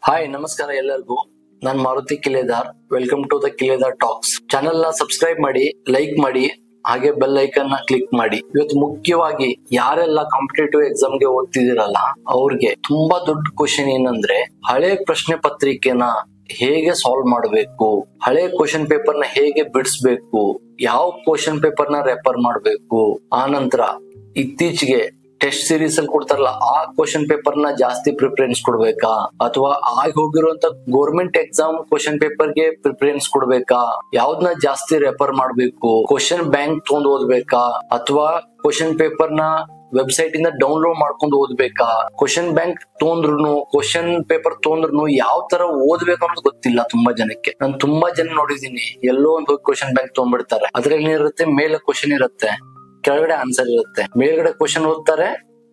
Hi ನಮಸ್ಕಾರ ಎಲ್ಲರಿಗೂ. ನಾನು Maruti Kiledar. Welcome to the Kiledar talks. Channel ನ ಸಬ್ಸ್ಕ್ರೈಬ್ ಮಾಡಿ, ಲೈಕ್ ಮಾಡಿ, ಹಾಗೆ ಬೆಲ್ ಐಕನ್ ನ ಕ್ಲಿಕ್ ಮಾಡಿ. ಇವತ್ತು ಮುಖ್ಯವಾಗಿ ಯಾರೆಲ್ಲ ಕಾಂಪಿಟೇಟಿವ್ ಎಕ್ಸಾಮ್ ಗೆ ಓದ್ತಿದಿರಲ್ಲ ಅವ್ರಿಗೆ ತುಂಬಾ ದೊಡ್ಡ ಕ್ವಶನ್ ಏನಂದ್ರೆ, ಹಳೆ ಪ್ರಶ್ನೆ ಪತ್ರಿಕೆನ ಹೇಗೆ ಸಾಲ್ವ್ ಮಾಡಬೇಕು, ಹಳೆ ಕ್ವಶನ್ ಪೇಪರ್ ನ ಹೇಗೆ ಬಿಡಿಸ್ಬೇಕು, ಯಾವ ಕ್ವಶನ್ ಪೇಪರ್ ನ ರೆಫರ್ ಮಾಡಬೇಕು, ಆ ನಂತರ ಇತ್ತೀಚೆಗೆ ಟೆಸ್ಟ್ ಸೀರೀಸ್ ಅಲ್ಲಿ ಕೊಡ್ತಾರಲ್ಲ ಆ ಕ್ವಶನ್ ಪೇಪರ್ ನ ಜಾಸ್ತಿ ಪ್ರಿಫರೆನ್ಸ್ ಕೊಡ್ಬೇಕಾ, ಅಥವಾ ಆಗಿ ಹೋಗಿರುವಂತ ಗೌರ್ಮೆಂಟ್ ಎಕ್ಸಾಮ್ ಕ್ವಶನ್ ಪೇಪರ್ ಗೆ ಪ್ರಿಫರೆನ್ಸ್ ಕೊಡ್ಬೇಕಾ, ಯಾವ್ದನ್ನ ಜಾಸ್ತಿ ರೆಫರ್ ಮಾಡ್ಬೇಕು, ಕ್ವಶನ್ ಬ್ಯಾಂಕ್ ತಗೊಂಡ್ ಓದ್ಬೇಕಾ, ಅಥವಾ ಕ್ವಶನ್ ಪೇಪರ್ ನ ವೆಬ್ಸೈಟ್ ಇಂದ ಡೌನ್ಲೋಡ್ ಮಾಡ್ಕೊಂಡು ಓದ್ಬೇಕಾ, ಕ್ವಶನ್ ಬ್ಯಾಂಕ್ ತೊಂದ್ರು ಕ್ವಶನ್ ಪೇಪರ್ ತೊಂದ್ರು ಯಾವ ತರ ಓದ್ಬೇಕು ಅನ್ನೋದು ಗೊತ್ತಿಲ್ಲ ತುಂಬಾ ಜನಕ್ಕೆ. ನಾನು ತುಂಬಾ ಜನ ನೋಡಿದೀನಿ, ಎಲ್ಲೋ ಒಂದು ಹೋಗಿ ಕ್ವಶನ್ ಬ್ಯಾಂಕ್ ತಗೊಂಡ್ಬಿಡ್ತಾರೆ. ಅದ್ರಲ್ಲಿ ಏನಿರುತ್ತೆ, ಮೇಲೆ ಕ್ವಶನ್ ಇರುತ್ತೆ, ಕೆಳಗಡೆ ಆನ್ಸರ್ ಇರುತ್ತೆ. ಮೇಲ್ಗಡೆ ಕ್ವಶನ್ ಓದ್ತಾರೆ,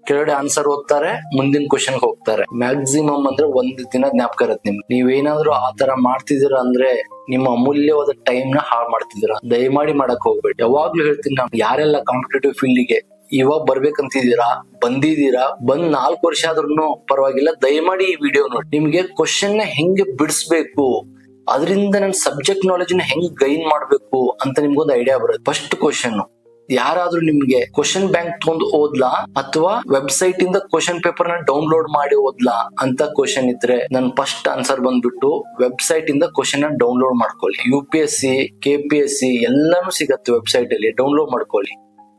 ಕೆಳಗಡೆ ಆನ್ಸರ್ ಓದ್ತಾರೆ, ಮುಂದಿನ ಕ್ವಶನ್ ಹೋಗ್ತಾರೆ. ಮ್ಯಾಕ್ಸಿಮಮ್ ಅಂದ್ರೆ ಒಂದು ದಿನ ಜ್ಞಾಪಕ ಇರುತ್ತೆ ನಿಮ್ಗೆ. ನೀವೇನಾದ್ರೂ ಆ ತರ ಮಾಡ್ತಿದ್ದೀರಾ ಅಂದ್ರೆ ನಿಮ್ಮ ಅಮೂಲ್ಯವಾದ ಟೈಮ್ ನ ಹಾಳು ಮಾಡ್ತಿದ್ದೀರಾ. ದಯಮಾಡಿ ಮಾಡಕ್ ಹೋಗ್ಬೇಡಿ. ಯಾವಾಗ್ಲೂ ಹೇಳ್ತೀನಿ ನಾನು, ಯಾರೆಲ್ಲ ಕಾಂಪಿಟೇಟಿವ್ ಫೀಲ್ಡ್ ಗೆ ಇವಾಗ ಬರ್ಬೇಕಂತಿದ್ದೀರಾ, ಬಂದಿದ್ದೀರಾ, ಬಂದ್ 4 ವರ್ಷ ಆದ್ರೂ ಪರವಾಗಿಲ್ಲ, ದಯಮಾಡಿ ಈ ವಿಡಿಯೋ ನೋಡಿ. ನಿಮ್ಗೆ ಕ್ವಶನ್ ನ ಹೆಂಗೆ ಬಿಡಿಸ್ಬೇಕು, ಅದರಿಂದ ನನ್ನ ಸಬ್ಜೆಕ್ಟ್ ನಾಲೆಜ್ ನ ಹೆಂಗ್ ಗೈನ್ ಮಾಡ್ಬೇಕು ಅಂತ ನಿಮ್ಗೊಂದು ಐಡಿಯಾ ಬರುತ್ತೆ. ಫಸ್ಟ್ ಕ್ವಶನ್, ಯಾರಾದ್ರೂ ನಿಮ್ಗೆ ಕ್ವಶನ್ ಬ್ಯಾಂಕ್ ತಗೊಂಡು ಓದ್ಲಾ ಅಥವಾ ವೆಬ್ಸೈಟ್ ಇಂದ ಕ್ವಶನ್ ಪೇಪರ್ ನ ಡೌನ್ಲೋಡ್ ಮಾಡಿ ಓದ್ಲಾ ಅಂತ ಕ್ವಶನ್ ಇದ್ರೆ, ನನ್ ಫಸ್ಟ್ ಆನ್ಸರ್ ಬಂದ್ಬಿಟ್ಟು ವೆಬ್ಸೈಟ್ ಇಂದ ಕ್ವಶನ್ ನ ಡೌನ್ಲೋಡ್ ಮಾಡ್ಕೊಳ್ಳಿ. UPSC, KPSC ಎಲ್ಲಾನು ಸಿಗತ್ತೆ ವೆಬ್ಸೈಟ್ ಅಲ್ಲಿ, ಡೌನ್ಲೋಡ್ ಮಾಡ್ಕೊಳ್ಳಿ.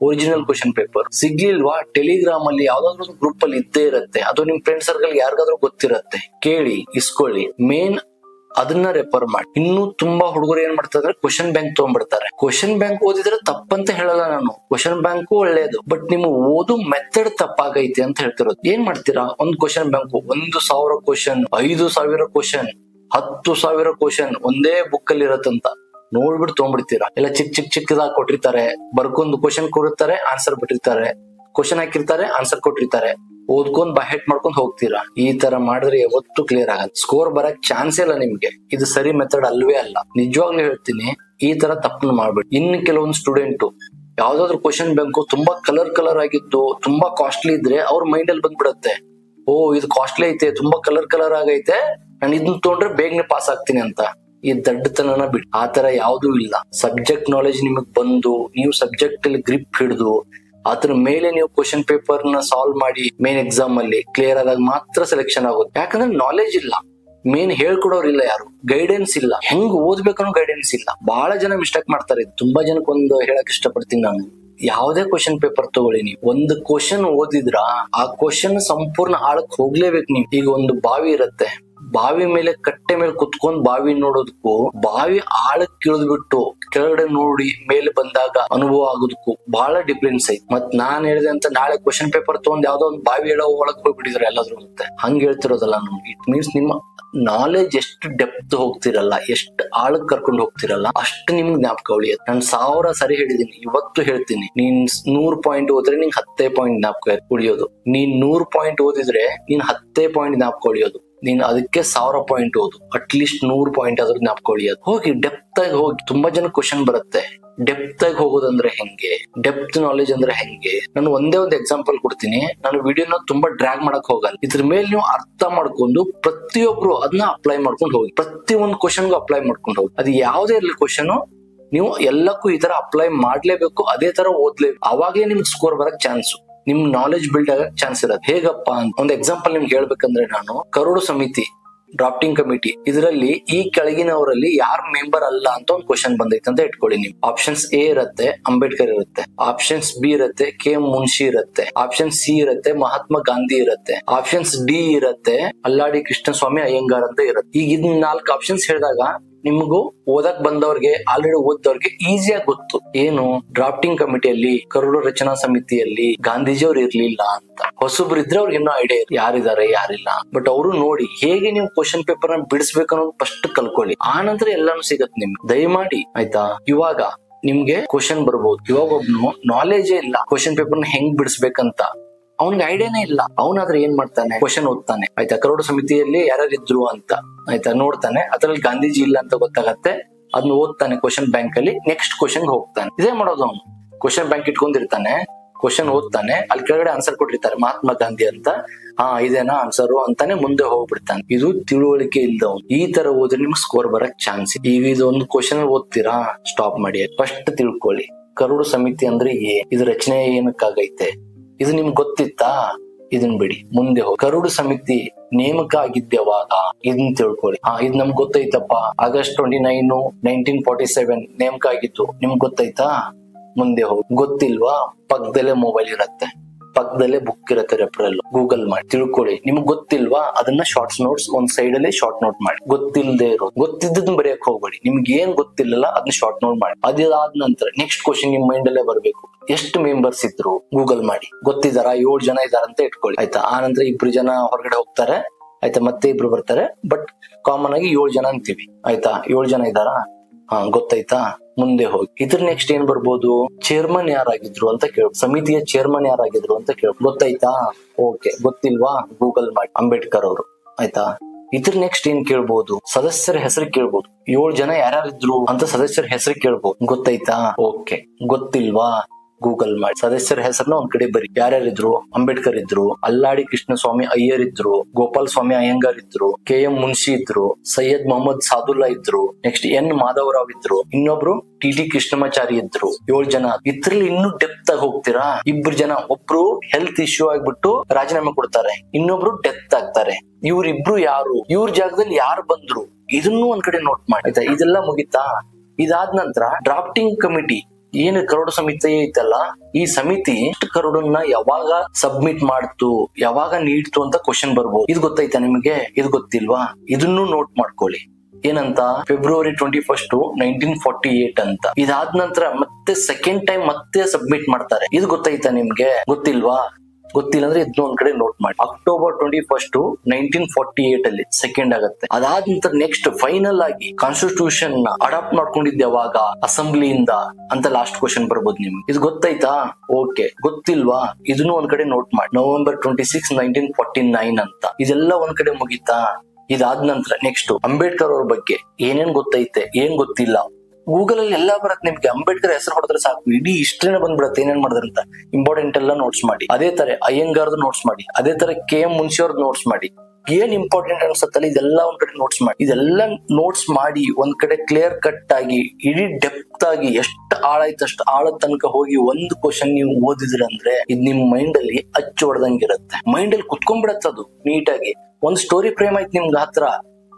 ಒರಿಜಿನಲ್ ಕ್ವಶನ್ ಪೇಪರ್ ಸಿಗ್ಲಿಲ್ವಾ, ಟೆಲಿಗ್ರಾಮ್ ಅಲ್ಲಿ ಯಾವ್ದಾದ್ರು ಗ್ರೂಪ್ ಅಲ್ಲಿ ಇದ್ದೇ ಇರುತ್ತೆ, ಅದು ನಿಮ್ ಫ್ರೆಂಡ್ ಸರ್ಕಲ್ ಯಾರಿಗಾದ್ರೂ ಗೊತ್ತಿರತ್ತೆ, ಕೇಳಿ ಇಸ್ಕೊಳ್ಳಿ. ಮೇನ್ ಅದನ್ನ ರೆಫರ್ ಮಾಡಿ. ಇನ್ನು ತುಂಬಾ ಹುಡುಗರು ಏನ್ ಮಾಡ್ತಾರೆ, ಕ್ವಶನ್ ಬ್ಯಾಂಕ್ ತಗೊಂಡ್ಬಿಡ್ತಾರೆ. ಕ್ವಶನ್ ಬ್ಯಾಂಕ್ ಓದಿದ್ರೆ ತಪ್ಪಂತ ಹೇಳಲ್ಲ ನಾನು, ಕ್ವಶನ್ ಬ್ಯಾಂಕ್ ಒಳ್ಳೇದು, ಬಟ್ ನಿಮ್ಮ ಓದು ಮೆಥಡ್ ತಪ್ಪಾಗೈತೆ ಅಂತ ಹೇಳ್ತಿರೋದು. ಏನ್ ಮಾಡ್ತೀರಾ, ಒಂದ್ question bank 1,000 question, 5,000 question, 10,000 question ಒಂದೇ ಬುಕ್ ಅಲ್ಲಿ ಇರತ್ತಂತ ನೋಡ್ಬಿಟ್ಟು ತಗೊಂಡ್ಬಿಡ್ತೀರಾ. ಎಲ್ಲ ಚಿಕ್ಕದಾಗಿ ಕೊಟ್ಟಿರ್ತಾರೆ, ಬರ್ಕೊಂದು ಕ್ವಶನ್ ಕೊಡುತ್ತಾರೆ, ಆನ್ಸರ್ ಬಿಟ್ಟಿರ್ತಾರೆ, ಕ್ವಶನ್ ಹಾಕಿರ್ತಾರೆ, ಆನ್ಸರ್ ಕೊಟ್ಟಿರ್ತಾರೆ, ಓದ್ಕೊಂಡ್ ಬಹೆಟ್ ಮಾಡ್ಕೊಂಡ್ ಹೋಗ್ತೀರಾ. ಈ ತರ ಮಾಡಿದ್ರೆ ಯಾವತ್ತೂ ಕ್ಲಿಯರ್ ಆಗಲ್ಲ, ಸ್ಕೋರ್ ಬರಕ್ ಚಾನ್ಸ್ ಇಲ್ಲ ನಿಮ್ಗೆ. ಇದು ಸರಿ ಮೆಥಡ್ ಅಲ್ವೇ ಅಲ್ಲ, ನಿಜವಾಗ್ಲೂ ಹೇಳ್ತೀನಿ. ಈ ತರ ತಪ್ಪನ್ನು ಮಾಡ್ಬೇಡಿ. ಇನ್ನು ಕೆಲವೊಂದು ಸ್ಟೂಡೆಂಟ್ ಯಾವ್ದಾದ್ರು ಕ್ವಶನ್ ಬ್ಯಾಂಕ್ ತುಂಬಾ ಕಲರ್ ಆಗಿದ್ದು, ತುಂಬಾ ಕಾಸ್ಟ್ಲಿ ಇದ್ರೆ ಅವ್ರ ಮೈಂಡ್ ಅಲ್ಲಿ ಬಂದ್ಬಿಡತ್ತೆ, ಓ ಇದು ಕಾಸ್ಟ್ಲಿ ಐತೆ, ತುಂಬಾ ಕಲರ್ ಆಗೈತೆ, ನಾನು ಇದನ್ನ ತೊಗೊಂಡ್ರೆ ಬೇಗನೆ ಪಾಸ್ ಆಗ್ತೀನಿ ಅಂತ. ಈ ದಡ್ಡತನನ ಬಿಡಿ, ಆ ತರ ಯಾವ್ದೂ ಇಲ್ಲ. ಸಬ್ಜೆಕ್ಟ್ ನಾಲೆಜ್ ನಿಮಗ್ ಬಂದು, ನೀವು ಸಬ್ಜೆಕ್ಟ್ ಅಲ್ಲಿ ಗ್ರಿಪ್ ಹಿಡಿದು ಅದ್ರ ಮೇಲೆ ನೀವು ಕ್ವಶನ್ ಪೇಪರ್ ನ ಸಾಲ್ವ್ ಮಾಡಿ ಮೇನ್ ಎಕ್ಸಾಮ್ ಅಲ್ಲಿ ಕ್ಲಿಯರ್ ಆದಾಗ ಮಾತ್ರ ಸೆಲೆಕ್ಷನ್ ಆಗುತ್ತೆ. ಯಾಕಂದ್ರೆ ನಾಲೆಜ್ ಇಲ್ಲ, ಮೇನ್ ಹೇಳ್ಕೊಡೋರಿಲ್ಲ, ಯಾರು ಗೈಡೆನ್ಸ್ ಇಲ್ಲ, ಹೆಂಗ್ ಓದ್ಬೇಕನ್ನೋ ಗೈಡೆನ್ಸ್ ಇಲ್ಲ. ಬಹಳ ಜನ ಮಿಸ್ಟೇಕ್ ಮಾಡ್ತಾರೆ. ತುಂಬಾ ಜನಕ್ಕೊಂದು ಹೇಳಕ್ ಇಷ್ಟಪಡ್ತೀನಿ ನಾನು, ಯಾವುದೇ ಕ್ವಶನ್ ಪೇಪರ್ ತಗೊಳ್ಳಿ, ನೀವು ಒಂದು ಕ್ವಶನ್ ಓದಿದ್ರ ಆ ಕ್ವಶನ್ ಸಂಪೂರ್ಣ ಆಳಕ್ ಹೋಗ್ಲೇಬೇಕು ನೀವು. ಈಗ ಒಂದು ಬಾವಿ ಇರುತ್ತೆ, ಬಾವಿ ಮೇಲೆ ಕಟ್ಟೆ ಮೇಲೆ ಕುತ್ಕೊಂಡ್ ಬಾವಿ ನೋಡೋದಕ್ಕೂ, ಬಾವಿ ಆಳಕ್ ಇಳಿದ್ಬಿಟ್ಟು ಕೆಳಗಡೆ ನೋಡಿ ಮೇಲೆ ಬಂದಾಗ ಅನುಭವ ಆಗೋದಕ್ಕೂ ಬಹಳ ಡಿಫ್ರೆನ್ಸ್ ಐತಿ. ಮತ್ ನಾನ್ ಹೇಳಿದೆ ಅಂತ ನಾಳೆ ಕ್ವಶನ್ ಪೇಪರ್ ತಗೊಂಡ್ ಯಾವ್ದೋ ಒಂದು ಬಾವಿ ಹೇಳೋ ಒಳಗ್ ಹೋಗ್ಬಿಟ್ಟಿದ್ರೆ ಎಲ್ಲಾದ್ರೂ ಮತ್ತೆ ಹಂಗ ಹೇಳ್ತಿರೋದಲ್ಲ ನಮ್ಗೆ. ಇಟ್ ಮೀನ್ಸ್ ನಿಮ್ಮ ನಾಲೆಜ್ ಎಷ್ಟು ಡೆಪ್ತ್ ಹೋಗ್ತಿರಲ್ಲ, ಎಷ್ಟು ಆಳಕ್ ಕರ್ಕೊಂಡು ಹೋಗ್ತಿರಲ್ಲ, ಅಷ್ಟು ನಿಮ್ಗೆ ಜ್ಞಾಪಕ ಉಳಿಯುತ್ತೆ. ನಾನು 1000 ಸರಿ ಹೇಳಿದೀನಿ, ಇವತ್ತು ಹೇಳ್ತೀನಿ. ನೀನ್ 100 ಪಾಯಿಂಟ್ ಓದಿದ್ರೆ ನಿಂಗೆ 10 ಪಾಯಿಂಟ್ ಜ್ಞಾಪಕ ಉಳಿಯೋದು. ನೀನ್ 100 ಪಾಯಿಂಟ್ ಓದಿದ್ರೆ ನೀನ್ 10 ಪಾಯಿಂಟ್ ಜ್ಞಾಪಕ ಉಳಿಯೋದು. ನೀನ್ ಅದಕ್ಕೆ 1000 ಪಾಯಿಂಟ್ ಓದು, ಅಟ್ಲೀಸ್ಟ್ 100 ಪಾಯಿಂಟ್ ಆದ್ರೂ ಜ್ಞಾಪಕ ಉಳಿಯೋದು. ಹೋಗಿ ಡೆಪ್ತ್ ಆಗಿ ಹೋಗಿ. ತುಂಬಾ ಜನ ಕ್ವಶನ್ ಬರುತ್ತೆ, ಡೆಪ್ತ್ ಆಗಿ ಹೋಗೋದಂದ್ರೆ ಹೆಂಗೆ, ಡೆಪ್ತ್ ನಾಲೆಜ್ ಅಂದ್ರೆ ಹೆಂಗೆ. ನಾನು ಒಂದೇ ಒಂದು ಎಕ್ಸಾಂಪಲ್ ಕೊಡ್ತೀನಿ. ನಾನು ವಿಡಿಯೋನ ತುಂಬಾ ಡ್ರ್ಯಾಗ್ ಮಾಡಕ್ ಹೋಗಲ್ಲ. ಇದ್ರ ಮೇಲೆ ನೀವು ಅರ್ಥ ಮಾಡ್ಕೊಂಡು ಪ್ರತಿಯೊಬ್ರು ಅದನ್ನ ಅಪ್ಲೈ ಮಾಡ್ಕೊಂಡು ಹೋಗಿ, ಪ್ರತಿ ಒಂದು ಕ್ವಶನ್ಗೂ ಅಪ್ಲೈ ಮಾಡ್ಕೊಂಡು ಹೋಗಿ. ಅದು ಯಾವ್ದೇ ಇರ್ಲಿ ಕ್ವಶನ್, ನೀವು ಎಲ್ಲಕ್ಕೂ ಈ ತರ ಅಪ್ಲೈ ಮಾಡ್ಲೇಬೇಕು, ಅದೇ ತರ ಓದ್ಲೇಬೇಕು. ಅವಾಗ್ಲೇ ನಿಮ್ಗೆ ಸ್ಕೋರ್ ಬರಕ್ ಚಾನ್ಸ್, ನಿಮ್ ನಾಲೆಜ್ ಬಿಲ್ಡ್ ಆಗಕ್ ಚಾನ್ಸ್ ಇರುತ್ತೆ. ಹೇಗಪ್ಪ ಅಂತ ಒಂದು ಎಕ್ಸಾಂಪಲ್ ನಿಮ್ಗೆ ಹೇಳ್ಬೇಕಂದ್ರೆ, ನಾನು ಕರಡು ಸಮಿತಿ ಡ್ರಾಫ್ಟಿಂಗ್ ಕಮಿಟಿ, ಇದರಲ್ಲಿ ಈ ಕೆಳಗಿನವರಲ್ಲಿ ಯಾರು ಮೆಂಬರ್ ಅಲ್ಲ ಅಂತ ಒಂದು ಕ್ವಶನ್ ಬಂದೈತೆ ಅಂತ ಇಟ್ಕೊಳ್ಳಿ ನೀವು. ಆಪ್ಷನ್ಸ್ A ಇರುತ್ತೆ, ಅಂಬೇಡ್ಕರ್ ಇರುತ್ತೆ. ಆಪ್ಷನ್ಸ್ B ಇರುತ್ತೆ, KM ಮುನ್ಷಿ ಇರುತ್ತೆ. ಆಪ್ಷನ್ C ಇರುತ್ತೆ, ಮಹಾತ್ಮ ಗಾಂಧಿ ಇರುತ್ತೆ. ಆಪ್ಷನ್ಸ್ D ಇರುತ್ತೆ, ಅಲ್ಲಾಡಿ ಕೃಷ್ಣಸ್ವಾಮಿ ಅಯ್ಯಂಗಾರ್ ಅಂತ ಇರುತ್ತೆ. ಈಗ ಇದ್ 4 ಆಪ್ಷನ್ಸ್ ಹೇಳಿದಾಗ ನಿಮಗೂ ಓದಕ್ ಬಂದವ್ರಿಗೆ, ಆಲ್ರೆಡಿ ಓದ್ದವ್ರಿಗೆ ಈಸಿಯಾಗಿ ಗೊತ್ತು ಏನು, ಡ್ರಾಫ್ಟಿಂಗ್ ಕಮಿಟಿಯಲ್ಲಿ, ಕರಡು ರಚನಾ ಸಮಿತಿಯಲ್ಲಿ ಗಾಂಧೀಜಿಯವ್ರು ಇರ್ಲಿಲ್ಲ ಅಂತ. ಹೊಸಬ್ರು ಇದ್ರೆ ಅವ್ರಿಗೆ ಇನ್ನೂ ಐಡಿಯಾ ಯಾರಿದ್ದಾರೆ ಯಾರಿಲ್ಲ. ಬಟ್ ಅವರು ನೋಡಿ ಹೇಗೆ ನೀವು ಕ್ವಶನ್ ಪೇಪರ್ ನ ಬಿಡಿಸ್ಬೇಕು ಅನ್ನೋದು ಫಸ್ಟ್ ಕಲ್ಕೊಳ್ಳಿ, ಆ ನಂತರ ಎಲ್ಲಾನು ಸಿಗತ್ತೆ ನಿಮ್ಗೆ. ದಯಮಾಡಿ ಆಯ್ತಾ. ಇವಾಗ ನಿಮ್ಗೆ ಕ್ವಶನ್ ಬರ್ಬೋದು, ಇವಾಗ ಒಬ್ನು ನಾಲೆಜೇ ಇಲ್ಲ ಕ್ವಶನ್ ಪೇಪರ್ ನ ಹೆಂಗ್ ಬಿಡಿಸ್ಬೇಕಂತ, ಅವ್ನಿಗೆ ಐಡಿಯಾನೇ ಇಲ್ಲ. ಅವನಾದ್ರೆ ಏನ್ ಮಾಡ್ತಾನೆ, ಕ್ವಶನ್ ಓದ್ತಾನೆ ಆಯ್ತಾ, ಕರಡು ಸಮಿತಿಯಲ್ಲಿ ಯಾರ್ಯಾರು ಇದ್ರು ಅಂತ ಆಯ್ತಾ ನೋಡ್ತಾನೆ, ಅದ್ರಲ್ಲಿ ಗಾಂಧೀಜಿ ಇಲ್ಲ ಅಂತ ಗೊತ್ತಾಗತ್ತೆ, ಅದನ್ನ ಓದ್ತಾನೆ ಕ್ವಶನ್ ಬ್ಯಾಂಕ್ ಅಲ್ಲಿ, ನೆಕ್ಸ್ಟ್ ಕ್ವಶನ್ ಹೋಗ್ತಾನೆ. ಇದೇ ಮಾಡೋದು ಅವನು. ಕ್ವಶನ್ ಬ್ಯಾಂಕ್ ಇಟ್ಕೊಂಡಿರ್ತಾನೆ, ಕ್ವಶನ್ ಓದ್ತಾನೆ, ಅಲ್ಲಿ ಕೆಳಗಡೆ ಆನ್ಸರ್ ಕೊಟ್ಟಿರ್ತಾರೆ ಮಹಾತ್ಮ ಗಾಂಧಿ ಅಂತ, ಇದೇನಾ ಆನ್ಸರು ಅಂತಾನೆ ಮುಂದೆ ಹೋಗ್ಬಿಡ್ತಾನೆ. ಇದು ತಿಳುವಳಿಕೆ ಇಲ್ದವನು. ಈ ತರ ಓದ್ರೆ ನಿಮ್ಗೆ ಸ್ಕೋರ್ ಬರಕ್ ಚಾನ್ಸ್. ಈಗ ಇದೊಂದು ಕ್ವಶನ್ ಓದ್ತೀರಾ, ಸ್ಟಾಪ್ ಮಾಡಿ. ಫಸ್ಟ್ ತಿಳ್ಕೊಳ್ಳಿ, ಕರಡು ಸಮಿತಿ ಅಂದ್ರೆ ಇದು ರಚನೆ ಏನಕ್ಕಾಗೈತೆ, ಇದು ನಿಮ್ಗೆ ಗೊತ್ತಿತ್ತಾ? ಇದನ್ ಬಿಡಿ, ಮುಂದೆ ಹೋಗಿ. ಕರಡು ಸಮಿತಿ ನೇಮಕ ಆಗಿದ್ದೆ ಯಾವಾಗ, ಇದನ್ನ ತಿಳ್ಕೊಳ್ಳಿ. ಇದು ನಮ್ಗೆ ಗೊತ್ತೈತಪ್ಪ, August 29, 1947 ನೇಮಕ ಆಗಿತ್ತು. ನಿಮ್ಗೆ ಗೊತ್ತೈತಾ? ಮುಂದೆ ಹೋಗಿ. ಗೊತ್ತಿಲ್ವಾ? ಪಕ್ಕದಲ್ಲೇ ಮೊಬೈಲ್ ಇರತ್ತೆ, ಪಕ್ಕದಲ್ಲೇ ಬುಕ್ ಇರತ್ತೆ, ರೆಫರಲ್ ಗೂಗಲ್ ಮಾಡಿ ತಿಳ್ಕೊಳ್ಳಿ. ನಿಮ್ಗೆ ಗೊತ್ತಿಲ್ವಾ? ಅದನ್ನ ಶಾರ್ಟ್ಸ್ ನೋಟ್ಸ್ ಒಂದ್ ಸೈಡ್ ಅಲ್ಲಿ ಶಾರ್ಟ್ ನೋಟ್ ಮಾಡಿ. ಗೊತ್ತಿಲ್ಲದೆ ಇರೋ, ಗೊತ್ತಿದ್ದದನ್ನ ಬರೆಯಕ್ ಹೋಗ್ಬೇಡಿ. ನಿಮ್ಗೆ ಏನ್ ಗೊತ್ತಿಲ್ಲಲ್ಲ ಅದನ್ನ ಶಾರ್ಟ್ ನೋಟ್ ಮಾಡಿ. ಅದಾದ ನಂತರ ನೆಕ್ಸ್ಟ್ ಕ್ವಶನ್ ನಿಮ್ ಮೈಂಡ್ ಅಲ್ಲೇ ಬರ್ಬೇಕು. ಎಷ್ಟು ಮೆಂಬರ್ಸ್ ಇದ್ರು ಗೂಗಲ್ ಮಾಡಿ. ಗೊತ್ತಿದಾರ? 7 ಜನ ಇದಾರ ಅಂತ ಇಟ್ಕೊಳ್ಳಿ, ಆಯ್ತಾ? ಆ ನಂತರ 2 ಜನ ಹೊರಗಡೆ ಹೋಗ್ತಾರೆ, ಆಯ್ತಾ? ಮತ್ತೆ 2 ಬರ್ತಾರೆ, ಬಟ್ ಕಾಮನ್ ಆಗಿ 7 ಜನ ಅಂತೀವಿ, ಆಯ್ತಾ? 7 ಜನ ಇದಾರ, ಗೊತ್ತಾಯ್ತಾ? ಮುಂದೆ ಹೋಗಿ. ಇದ್ರ ನೆಕ್ಸ್ಟ್ ಏನ್ ಬರ್ಬೋದು? ಚೇರ್ಮನ್ ಯಾರಾಗಿದ್ರು ಅಂತ ಕೇಳ. ಸಮಿತಿಯ ಚೇರ್ಮನ್ ಯಾರಾಗಿದ್ರು ಅಂತ ಕೇಳ. ಗೊತ್ತಾಯ್ತಾ? ಓಕೆ. ಗೊತ್ತಿಲ್ವಾ? ಗೂಗಲ್ ಮಾಡಿ, ಅಂಬೇಡ್ಕರ್ ಅವರು, ಆಯ್ತಾ? ಇದ್ರ ನೆಕ್ಸ್ಟ್ ಏನ್ ಕೇಳ್ಬೋದು? ಸದಸ್ಯರ ಹೆಸರು ಕೇಳ್ಬೋದು. 7 ಜನ ಯಾರ್ಯಾರಿದ್ರು ಅಂತ ಸದಸ್ಯರ ಹೆಸರು ಕೇಳ್ಬೋದು. ಗೊತ್ತಾಯ್ತಾ? ಓಕೆ. ಗೊತ್ತಿಲ್ವಾ? ಗೂಗಲ್ ಮಾಡಿ. ಸದಸ್ಯರ ಹೆಸರನ್ನ ಒಂದ್ ಕಡೆ ಬರಿ. ಯಾರ್ಯಾರಿದ್ರು? ಅಂಬೇಡ್ಕರ್ ಇದ್ರು, ಅಲ್ಲಾಡಿ ಕೃಷ್ಣಸ್ವಾಮಿ ಅಯ್ಯರ್ ಇದ್ರು, ಗೋಪಾಲ್ ಸ್ವಾಮಿ ಅಯ್ಯಂಗಾರ್ ಇದ್ರು, KM ಮುನ್ಷಿ ಇದ್ರು, ಸೈಯದ್ ಮೊಹಮ್ಮದ್ ಸಾದುಲ್ಲಾ ಇದ್ರು, ನೆಕ್ಸ್ಟ್ N ಮಾಧವರಾವ್ ಇದ್ರು, ಇನ್ನೊಬ್ರು TT ಕೃಷ್ಣಮಾಚಾರಿ ಇದ್ರು. 7 ಜನ. ಇದ್ರಲ್ಲಿ ಇನ್ನೂ ಡೆಪ್ತ್ ಆಗಿ ಹೋಗ್ತೀರಾ? 2 ಜನ, ಒಬ್ರು ಹೆಲ್ತ್ ಇಶ್ಯೂ ಆಗ್ಬಿಟ್ಟು ರಾಜೀನಾಮೆ ಕೊಡ್ತಾರೆ, ಇನ್ನೊಬ್ರು ಡೆತ್ ಆಗ್ತಾರೆ. ಇವ್ರಿಬ್ರು ಯಾರು? ಇವ್ರ ಜಾಗದಲ್ಲಿ ಯಾರು ಬಂದ್ರು? ಇದನ್ನು ಒಂದ್ ಕಡೆ ನೋಟ್ ಮಾಡಿ, ಆಯ್ತಾ? ಇದೆಲ್ಲ ಮುಗಿತಾ? ಇದಾದ ನಂತರ ಡ್ರಾಫ್ಟಿಂಗ್ ಕಮಿಟಿ ಏನು ಕರಡು ಸಮಿತಿ ಐತಲ್ಲ, ಈ ಸಮಿತಿ ಕರಡನ್ನ ಯಾವಾಗ ಸಬ್ಮಿಟ್ ಮಾಡ್ತು, ಯಾವಾಗ ನೀಡ್ತು ಅಂತ ಕ್ವಶನ್ ಬರ್ಬೋದು. ಇದು ಗೊತ್ತೈತಾ ನಿಮಗೆ? ಇದು ಗೊತ್ತಿಲ್ವಾ? ಇದನ್ನು ನೋಟ್ ಮಾಡ್ಕೊಳ್ಳಿ. ಏನಂತ? February 21, 1948 ಅಂತ. ಇದಾದ ನಂತರ ಮತ್ತೆ ಸೆಕೆಂಡ್ ಟೈಮ್ ಮತ್ತೆ ಸಬ್ಮಿಟ್ ಮಾಡ್ತಾರೆ. ಇದು ಗೊತ್ತೈತಾ ನಿಮ್ಗೆ? ಗೊತ್ತಿಲ್ವಾ? ಗೊತ್ತಿಲ್ಲ ಅಂದ್ರೆ ಇದನ್ನ ಒಂದ್ ಕಡೆ ನೋಟ್ ಮಾಡಿ. October 21, 1948 ಅಲ್ಲಿ ಸೆಕೆಂಡ್ ಆಗತ್ತೆ. ಅದಾದ ನಂತರ ನೆಕ್ಸ್ಟ್ ಫೈನಲ್ ಆಗಿ ಕಾನ್ಸ್ಟಿಟ್ಯೂಷನ್ ಅಡಾಪ್ಟ್ ಮಾಡ್ಕೊಂಡಿದ್ದೆ ಯಾವಾಗ? ಅಸೆಂಬ್ಲಿಯಿಂದ ಅಂತ ಲಾಸ್ಟ್ ಕ್ವಶನ್ ಬರ್ಬೋದು ನಿಮ್ಗೆ. ಇದು ಗೊತ್ತೈತಾ? ಓಕೆ. ಗೊತ್ತಿಲ್ವಾ? ಇದನ್ನು ಒಂದ್ ಕಡೆ ನೋಟ್ ಮಾಡಿ. November 26, 1949 ಅಂತ. ಇದೆಲ್ಲ ಒಂದ್ ಕಡೆ ಮುಗಿತಾ? ಇದಾದ ನಂತರ ನೆಕ್ಸ್ಟ್ ಅಂಬೇಡ್ಕರ್ ಅವ್ರ ಬಗ್ಗೆ ಏನೇನ್ ಗೊತ್ತೈತೆ, ಏನ್ ಗೊತ್ತಿಲ್ಲ, ಗೂಗಲ್ ಅಲ್ಲಿ ಎಲ್ಲಾ ಬರತ್ತೆ ನಿಮ್ಗೆ. ಅಂಬೇಡ್ಕರ್ ಹೆಸರು ಹೊಡೆದ್ರೆ ಸಾಕು, ಇಡೀ ಹಿಸ್ಟ್ರಿನ ಬಂದ್ಬಿಡತ್ತೆ ಏನೇನ್ ಮಾಡಿದ್ರಂತ. ಇಂಪಾರ್ಟೆಂಟ್ ಎಲ್ಲ ನೋಟ್ಸ್ ಮಾಡಿ. ಅದೇ ತರ ಅಯ್ಯಂಗಾರ್ದು ನೋಟ್ಸ್ ಮಾಡಿ. ಅದೇ ತರ KM ಮುನ್ಷಿ ಅವ್ರದ್ದು ನೋಟ್ಸ್ ಮಾಡಿ. ಏನ್ ಇಂಪಾರ್ಟೆಂಟ್ ಅನ್ಸತ್ತಲ್ಲ ಇದೆಲ್ಲ ಒಂದ್ ಕಡೆ ನೋಟ್ಸ್ ಮಾಡಿ. ಇದೆಲ್ಲ ನೋಟ್ಸ್ ಮಾಡಿ ಒಂದ್ ಕಡೆ ಕ್ಲಿಯರ್ ಕಟ್ ಆಗಿ ಇಡೀ ಡೆಪ್ತ್ ಆಗಿ ಎಷ್ಟು ಆಳ ಐತೆ ಅಷ್ಟು ಆಳದ ತನಕ ಹೋಗಿ ಒಂದು ಕ್ವಶನ್ ನೀವು ಓದಿದ್ರಂದ್ರೆ ಇದು ನಿಮ್ ಮೈಂಡ್ ಅಲ್ಲಿ ಅಚ್ಚು ಹೊಡೆದಂಗಿರುತ್ತೆ. ಮೈಂಡ್ ಅಲ್ಲಿ ಕುತ್ಕೊಂಡ್ಬಿಡತ್ತೆ ಅದು ನೀಟಾಗಿ. ಒಂದ್ ಸ್ಟೋರಿ ಫ್ರೇಮ್ ಐತಿ ನಿಮ್ಗೆ ಹತ್ರ.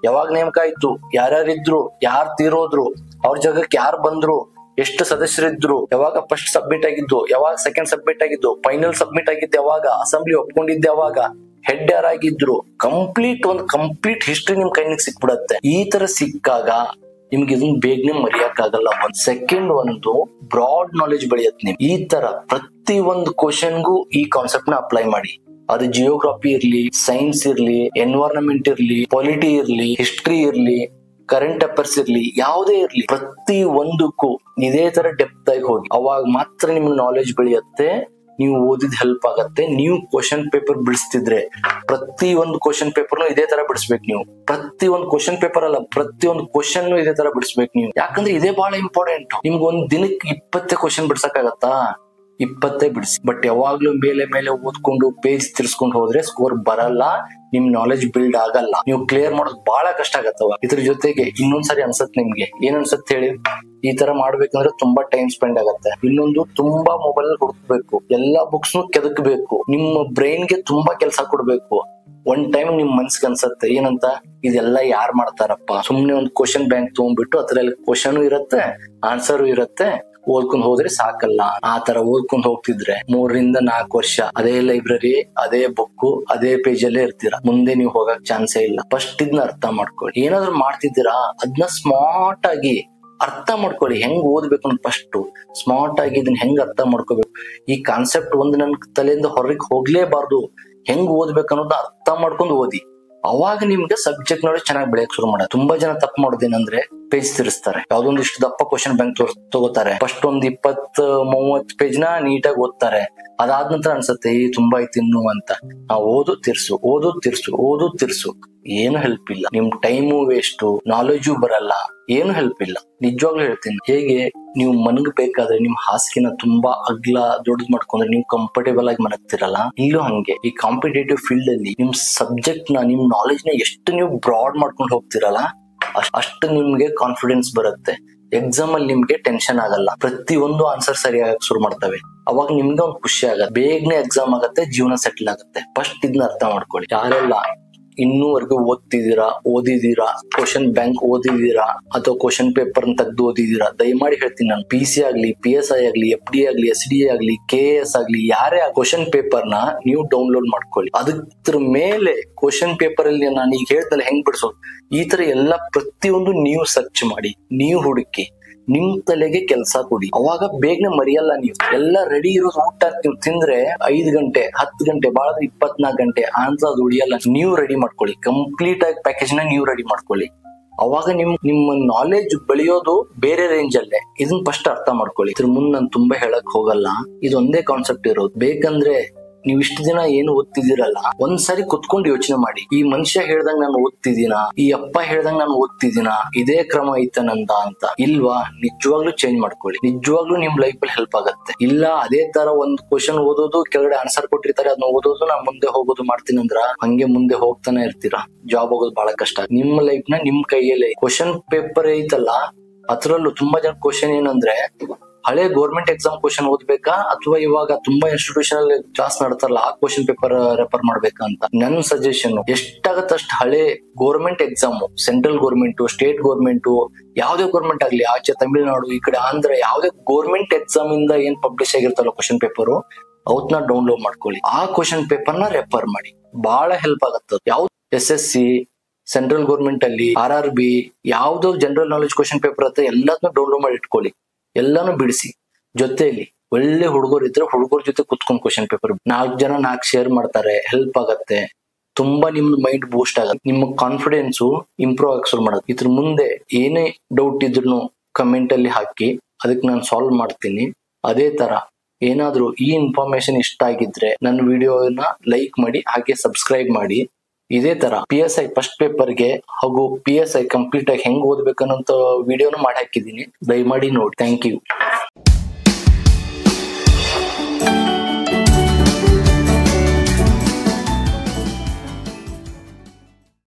ಯಾವಾಗ ನೇಮಕ ಆಯ್ತು, ಯಾರ್ಯಾರಿದ್ರು, ಯಾರು ತೀರೋದ್ರು, ಅವ್ರ ಜಾಗಕ್ಕೆ ಯಾರು ಬಂದ್ರು, ಎಷ್ಟು ಸದಸ್ಯರಿದ್ರು, ಯಾವಾಗ ಫಸ್ಟ್ ಸಬ್ಮಿಟ್ ಆಗಿದ್ದು, ಯಾವಾಗ ಸೆಕೆಂಡ್ ಸಬ್ಮಿಟ್ ಆಗಿದ್ದು, ಫೈನಲ್ ಸಬ್ಮಿಟ್ ಆಗಿದ್ದು ಯಾವಾಗ, ಅಸೆಂಬ್ಲಿ ಒಪ್ಕೊಂಡಿದ್ದೆ ಯಾವಾಗ, ಹೆಡ್ ಯಾರಾಗಿದ್ರು, ಕಂಪ್ಲೀಟ್ ಹಿಸ್ಟ್ರಿ ನಿಮ್ ಕೈನಿಗೆ ಸಿಕ್ಬಿಡತ್ತೆ. ಈ ತರ ಸಿಕ್ಕಾಗ ನಿಮ್ಗೆ ಇದನ್ನ ಬೇಗನೆ ಮರೆಯಕ್ಕಾಗಲ್ಲ. ಒಂದ್ ಸೆಕೆಂಡ್ ಒಂದು ಬ್ರಾಡ್ ನಾಲೆಜ್ ಬೆಳೆಯತ್ತೆ ನಿಮ್. ಈ ತರ ಪ್ರತಿ ಒಂದು ಕ್ವಶನ್ಗೂ ಈ ಕಾನ್ಸೆಪ್ಟ್ ನ ಅಪ್ಲೈ ಮಾಡಿ. ಅದು ಜಿಯೋಗ್ರಫಿ ಇರ್ಲಿ, ಸೈನ್ಸ್ ಇರ್ಲಿ, ಎನ್ವೈರನ್ಮೆಂಟ್ ಇರ್ಲಿ, ಪೊಲಿಟಿ ಇರ್ಲಿ, ಹಿಸ್ಟ್ರಿ ಇರ್ಲಿ, ಕರೆಂಟ್ ಅಫೇರ್ಸ್ ಇರ್ಲಿ, ಯಾವುದೇ ಇರ್ಲಿ, ಪ್ರತಿ ಒಂದಕ್ಕೂ ಇದೇ ತರ ಡೆಪ್ತ್ ಆಗಿ ಹೋಗಿ. ಅವಾಗ ಮಾತ್ರ ನಿಮ್ಗೆ ನಾಲೆಜ್ ಬೆಳೆಯುತ್ತೆ, ನೀವು ಓದಿದ್ ಹೆಲ್ಪ್ ಆಗತ್ತೆ. ನೀವು ಕ್ವಶನ್ ಪೇಪರ್ ಬಿಡಿಸ್ತಿದ್ರೆ ಪ್ರತಿ ಒಂದು ಕ್ವಶನ್ ಪೇಪರ್ನು ಇದೇ ತರ ಬಿಡಿಸ್ಬೇಕು ನೀವು. ಪ್ರತಿ ಒಂದು ಕ್ವಶನ್ ಪೇಪರ್ ಅಲ್ಲ, ಪ್ರತಿ ಒಂದು ಕ್ವಶನ್ ಇದೇ ತರ ಬಿಡಿಸ್ಬೇಕು ನೀವು. ಯಾಕಂದ್ರೆ ಇದೇ ಬಹಳ ಇಂಪಾರ್ಟೆಂಟ್. ನಿಮ್ಗೆ ಒಂದ್ ದಿನಕ್ಕೆ 20 ಕ್ವಶನ್ ಬಿಡ್ಸಕ್ಕಾಗತ್ತಾ? 20 ಬಿಡಿಸಿ. ಬಟ್ ಯಾವಾಗ್ಲೂ ಮೇಲೆ ಓದ್ಕೊಂಡು ಪೇಜ್ ತಿರ್ಸ್ಕೊಂಡು ಹೋದ್ರೆ ಸ್ಕೋರ್ ಬರಲ್ಲ, ನಿಮ್ ನಾಲೆಜ್ ಬಿಲ್ಡ್ ಆಗಲ್ಲ. ನೀವು ಕ್ಲಿಯರ್ ಮಾಡೋದು ಬಹಳ ಕಷ್ಟ ಆಗತ್ತವ. ಇದ್ರ ಜೊತೆಗೆ ಇನ್ನೊಂದ್ಸರಿ ಅನ್ಸತ್ ನಿಮ್ಗೆ, ಏನ್ ಅನ್ಸತ್ ಹೇಳಿ? ಈ ತರ ಮಾಡ್ಬೇಕಂದ್ರೆ ತುಂಬಾ ಟೈಮ್ ಸ್ಪೆಂಡ್ ಆಗತ್ತೆ. ಇನ್ನೊಂದು, ತುಂಬಾ ಮೊಬೈಲ್ ಹುಡುಕ್ಬೇಕು, ಎಲ್ಲಾ ಬುಕ್ಸ್ ಕೆದಕ್ಬೇಕು, ನಿಮ್ಮ ಬ್ರೈನ್ ಗೆ ತುಂಬಾ ಕೆಲಸ ಕೊಡ್ಬೇಕು. ಒಂದ್ ಟೈಮ್ ನಿಮ್ ಮನ್ಸಿಗೆ ಅನ್ಸತ್ತೆ ಏನಂತ, ಇದೆಲ್ಲ ಯಾರ್ ಮಾಡ್ತಾರಪ್ಪ, ಸುಮ್ನೆ ಒಂದು ಕ್ವಶನ್ ಬ್ಯಾಂಕ್ ತಗೊಂಡ್ಬಿಟ್ಟು ಅದ್ರಲ್ಲಿ ಕ್ವಶನ್ ಇರತ್ತೆ, ಆನ್ಸರ್ ಇರತ್ತೆ, ಓದ್ಕೊಂಡ್ ಹೋದ್ರೆ ಸಾಕಲ್ಲ. ಆ ತರ ಓದ್ಕೊಂಡ್ ಹೋಗ್ತಿದ್ರೆ 3 ರಿಂದ 4 ವರ್ಷ ಅದೇ ಲೈಬ್ರರಿ, ಅದೇ ಬುಕ್, ಅದೇ ಪೇಜ್ ಅಲ್ಲೇ ಇರ್ತೀರಾ. ಮುಂದೆ ನೀವು ಹೋಗಕ್ ಚಾನ್ಸೇ ಇಲ್ಲ. ಫಸ್ಟ್ ಇದನ್ನ ಅರ್ಥ ಮಾಡ್ಕೊಳ್ಳಿ. ಏನಾದ್ರು ಮಾಡ್ತಿದ್ದೀರಾ ಅದನ್ನ ಸ್ಮಾರ್ಟ್ ಆಗಿ ಅರ್ಥ ಮಾಡ್ಕೊಳ್ಳಿ. ಹೆಂಗ್ ಓದ್ಬೇಕು ಅಂತ ಫಸ್ಟ್ ಸ್ಮಾರ್ಟ್ ಆಗಿ ಇದನ್ನ ಹೆಂಗ್ ಅರ್ಥ ಮಾಡ್ಕೋಬೇಕು. ಈ ಕಾನ್ಸೆಪ್ಟ್ ಒಂದು ನನ್ ತಲೆಯಿಂದ ಹೊರಗೆ ಹೋಗ್ಲೇಬಾರ್ದು. ಹೆಂಗ್ ಓದ್ಬೇಕು ಅನ್ನೋದನ್ನ ಅರ್ಥ ಮಾಡ್ಕೊಂಡು ಓದಿ. ಅವಾಗ ನಿಮ್ಗೆ ಸಬ್ಜೆಕ್ಟ್ ನೋಡಿ ಚೆನ್ನಾಗಿ ಬೆಳೆಯಕ್ ಶುರು ಮಾಡೋದು. ತುಂಬಾ ಜನ ತಪ್ಪು ಮಾಡೋದೇನಂದ್ರೆ ಪೇಜ್ ತಿರ್ಸ್ತಾರೆ. ಯಾವ್ದೊಂದಿಷ್ಟು ದಪ್ಪ ಕ್ವಶನ್ ಬ್ಯಾಂಕ್ ತಗೋತಾರೆ. ಫಸ್ಟ್ ಒಂದ್ 20-30 ಪೇಜ್ ನ ನೀಟಾಗಿ ಓದ್ತಾರೆ. ಅದಾದ ನಂತರ ಅನ್ಸುತ್ತೆ ತುಂಬಾ ಐತಿ ಇನ್ನು ಅಂತ. ಓದು ತಿರ್ಸು ಏನು ಹೆಲ್ಪ್ ಇಲ್ಲ. ನಿಮ್ ಟೈಮು ವೇಸ್ಟ್, ನಾಲೆಜು ಬರಲ್ಲ, ಏನು ಹೆಲ್ಪ್ ಇಲ್ಲ. ನಿಜವಾಗ್ಲೂ ಹೇಳ್ತೀನಿ, ಹೇಗೆ ನೀವು ಮನಗಬೇಕಾದ್ರೆ ನಿಮ್ ಹಾಸಿಗೆನ ತುಂಬಾ ಅಗ್ಲ ದೊಡ್ಡದ್ ಮಾಡ್ಕೊಂಡ್ರೆ ನೀವು ಕಂಫರ್ಟೇಬಲ್ ಆಗಿ ಮನಗ್ತಿರಲ್ಲ, ಇಲ್ಲೂ ಹಂಗೆ ಈ ಕಾಂಪಿಟೇಟಿವ್ ಫೀಲ್ಡ್ ಅಲ್ಲಿ ನಿಮ್ ಸಬ್ಜೆಕ್ಟ್ ನ, ನಿಮ್ ನಾಲೆಜ್ ನ ಎಷ್ಟು ನೀವು ಬ್ರಾಡ್ ಮಾಡ್ಕೊಂಡು ಹೋಗ್ತಿರಲ್ಲ ಅಷ್ಟು ನಿಮ್ಗೆ ಕಾನ್ಫಿಡೆನ್ಸ್ ಬರುತ್ತೆ. ಎಕ್ಸಾಮ್ ಅಲ್ಲಿ ನಿಮ್ಗೆ ಟೆನ್ಷನ್ ಆಗಲ್ಲ, ಪ್ರತಿಯೊಂದು ಆನ್ಸರ್ ಸರಿಯಾಗಿ ಶುರು ಮಾಡ್ತವೆ. ಅವಾಗ ನಿಮ್ಗೆ ಒಂದು ಖುಷಿ ಆಗತ್ತೆ, ಬೇಗನೆ ಎಕ್ಸಾಮ್ ಆಗತ್ತೆ, ಜೀವನ ಸೆಟಲ್ ಆಗುತ್ತೆ. ಫಸ್ಟ್ ಇದನ್ನ ಅರ್ಥ ಮಾಡ್ಕೊಳ್ಳಿ. ಯಾರೆಲ್ಲ ಇನ್ನೂವರೆಗೂ ಓದಿದೀರಾ, ಕ್ವಶನ್ ಬ್ಯಾಂಕ್ ಓದಿದೀರಾ ಅಥವಾ ಕ್ವಶನ್ ಪೇಪರ್ ತೆಗೆದು ಓದಿದೀರಾ, ದಯಮಾಡಿ ಹೇಳ್ತೀನಿ ನಾನು, PC ಆಗ್ಲಿ, PSI ಆಗ್ಲಿ, FD ಆಗ್ಲಿ, SDA ಆಗ್ಲಿ, KAS ಆಗ್ಲಿ, ಯಾರೇ ಕ್ವಶನ್ ಪೇಪರ್ ನ ನೀವು ಡೌನ್ಲೋಡ್ ಮಾಡ್ಕೊಳ್ಳಿ. ಅದ್ರ ಮೇಲೆ ಕ್ವಶನ್ ಪೇಪರ್ ಅಲ್ಲಿ ನಾನು ಈಗ ಹೇಳ್ದಲ್ಲ ಹೆಂಗ್ ಬಿಡಿಸೋದು, ಈ ತರ ಎಲ್ಲ ಪ್ರತಿಯೊಂದು ನೀವು ಸರ್ಚ್ ಮಾಡಿ, ನೀವು ಹುಡುಕಿ, ನಿಮ್ ತಲೆಗೆ ಕೆಲಸ ಕೊಡಿ. ಅವಾಗ ಬೇಗನೆ ಮರೆಯಲ್ಲ. ನೀವು ಎಲ್ಲ ರೆಡಿ ಇರೋ ಊಟ ನೀವು ತಿಂದ್ರೆ 5 ಗಂಟೆ 10 ಗಂಟೆ ಬಾಳ 24 ಗಂಟೆ ಅಂತ ಉಳಿಯಲ್ಲ. ನೀವು ರೆಡಿ ಮಾಡ್ಕೊಳ್ಳಿ, ಕಂಪ್ಲೀಟ್ ಆಗಿ ಪ್ಯಾಕೇಜ್ ನ ನೀವು ರೆಡಿ ಮಾಡ್ಕೊಳ್ಳಿ. ಅವಾಗ ನಿಮ್ಮ ನಾಲೆಜ್ ಬೆಳೆಯೋದು ಬೇರೆ ರೇಂಜ್ ಅಲ್ಲೇ. ಇದನ್ನ ಫಸ್ಟ್ ಅರ್ಥ ಮಾಡ್ಕೊಳ್ಳಿ. ಇದ್ರ ಮುಂದೆ ನಾನು ತುಂಬಾ ಹೇಳಕ್ ಹೋಗಲ್ಲ, ಇದೊಂದೇ ಕಾನ್ಸೆಪ್ಟ್ ಇರೋದು. ಬೇಕಂದ್ರೆ ನೀವ್ ಇಷ್ಟು ದಿನ ಏನು ಓದ್ತಿದ್ದೀರಲ್ಲ, ಒಂದ್ಸರಿ ಕುತ್ಕೊಂಡು ಯೋಚನೆ ಮಾಡಿ, ಈ ಮನುಷ್ಯ ಹೇಳ್ದಂಗ್ ನಾನು ಓದ್ತಿದ್ದೀನ, ಈ ಅಪ್ಪ ಹೇಳ್ದಂಗ್ ನಾನು ಓದ್ತಿದ್ದೀನ, ಇದೇ ಕ್ರಮ ಐತ ನಂದ ಅಂತ ಇಲ್ವಾ? ನಿಜವಾಗ್ಲೂ ಚೇಂಜ್ ಮಾಡ್ಕೊಳ್ಳಿ. ನಿಜವಾಗ್ಲೂ ನಿಮ್ ಲೈಫ್ ಅಲ್ಲಿ ಹೆಲ್ಪ್ ಆಗತ್ತೆ. ಇಲ್ಲ ಅದೇ ತರ ಒಂದ್ ಕ್ವಶನ್ ಓದೋದು, ಕೆಳಗಡೆ ಆನ್ಸರ್ ಕೊಟ್ಟಿರ್ತಾರೆ ಅದನ್ನ ಓದೋದು, ನಾ ಮುಂದೆ ಹೋಗೋದು ಮಾಡ್ತೀನಿ ಅಂದ್ರ ಹಂಗೆ ಮುಂದೆ ಹೋಗ್ತಾನೆ ಇರ್ತೀರಾ. ಜಾಬ್ ಹೋಗೋದು ಬಹಳ ಕಷ್ಟ. ನಿಮ್ಮ ಲೈಫ್ ನ ನಿಮ್ ಕೈಯಲ್ಲೇ. ಕ್ವಶನ್ ಪೇಪರ್ ಐತಲ್ಲ, ಅದ್ರಲ್ಲೂ ತುಂಬಾ ಜನ ಕ್ವಶನ್ ಏನಂದ್ರೆ, ಹಳೆ ಗೌರ್ಮೆಂಟ್ ಎಕ್ಸಾಮ್ ಕ್ವಶನ್ ಓದ್ಬೇಕಾ ಅಥವಾ ಇವಾಗ ತುಂಬಾ ಇನ್ಸ್ಟಿಟ್ಯೂಷನ್ ಅಲ್ಲಿ ಕ್ಲಾಸ್ ಮಾಡ್ತಾರಲ್ಲ ಆ ಕ್ವಶನ್ ಪೇಪರ್ ರೆಫರ್ ಮಾಡ್ಬೇಕಾ ಅಂತ ನನ್ನ ಸಜೆಷನ್. ಎಷ್ಟಾಗತ್ತಷ್ಟು ಹಳೆ government exam, central government, state government, ಯಾವ್ದೇ ಗೌರ್ಮೆಂಟ್ ಆಗ್ಲಿ, ಆಚೆ ತಮಿಳುನಾಡು, ಈ ಕಡೆ ಆಂಧ್ರ, ಯಾವ್ದೇ ಗೌರ್ಮೆಂಟ್ ಎಕ್ಸಾಮ್ ಇಂದ ಏನ್ ಪಬ್ಲಿಷ್ ಆಗಿರ್ತಲ್ಲ ಕ್ವಶನ್ ಪೇಪರ್, ಅವತ್ನ ಡೌನ್ಲೋಡ್ ಮಾಡ್ಕೊಳ್ಳಿ. ಆ ಕ್ವಶನ್ ಪೇಪರ್ ನ ರೆಫರ್ ಮಾಡಿ, ಬಹಳ ಹೆಲ್ಪ್ ಆಗತ್ತ. ಯಾವ್ದು SSC, ಸೆಂಟ್ರಲ್ ಗೌರ್ಮೆಂಟ್ ಅಲ್ಲಿ RRB, ಯಾವ್ದೋ ಜನರಲ್ ನಾಲೆಜ್ ಕ್ವಶನ್ ಪೇಪರ್ ಅಂತ ಎಲ್ಲದನ್ನೂ ಡೌನ್ಲೋಡ್ ಮಾಡಿ ಇಟ್ಕೊಳ್ಳಿ. ಎಲ್ಲಾನು ಬಿಡಿಸಿ. ಜೊತೆಯಲ್ಲಿ ಒಳ್ಳೆ ಹುಡುಗರು ಇದ್ರೆ ಹುಡುಗರ ಜೊತೆ ಕುತ್ಕೊಂಡ್ ಕ್ವಶನ್ ಪೇಪರ್ 4 ಜನ 4 ಶೇರ್ ಮಾಡ್ತಾರೆ, ಹೆಲ್ಪ್ ಆಗತ್ತೆ. ತುಂಬಾ ನಿಮ್ದು ಮೈಂಡ್ ಬೂಸ್ಟ್ ಆಗತ್ತೆ, ನಿಮ್ಮ ಕಾನ್ಫಿಡೆನ್ಸ್ ಇಂಪ್ರೂವ್ ಆಗಕ್ ಶುರು ಮಾಡತ್ತೆ. ಇದ್ರ ಮುಂದೆ ಏನೇ ಡೌಟ್ ಇದ್ರು ಕಮೆಂಟ್ ಅಲ್ಲಿ ಹಾಕಿ, ಅದಕ್ಕೆ ನಾನು ಸಾಲ್ವ್ ಮಾಡ್ತೀನಿ. ಅದೇ ತರ ಏನಾದ್ರೂ ಈ ಇನ್ಫಾರ್ಮೇಶನ್ ಇಷ್ಟ ಆಗಿದ್ರೆ ನನ್ನ ವಿಡಿಯೋನ ಲೈಕ್ ಮಾಡಿ, ಹಾಗೆ ಸಬ್ಸ್ಕ್ರೈಬ್ ಮಾಡಿ. ಇದೇ ತರ PSI ಫಸ್ಟ್ ಪೇಪರ್ಗೆ ಹಾಗೂ PSI ಕಂಪ್ಲೀಟ್ ಆಗಿ ಹೆಂಗ್ ಓದ್ಬೇಕನ್ನೋ ವಿಡಿಯೋನ ಮಾಡಿ ಹಾಕಿದೀನಿ, ದಯಮಾಡಿ ನೋಡಿ. Thank you.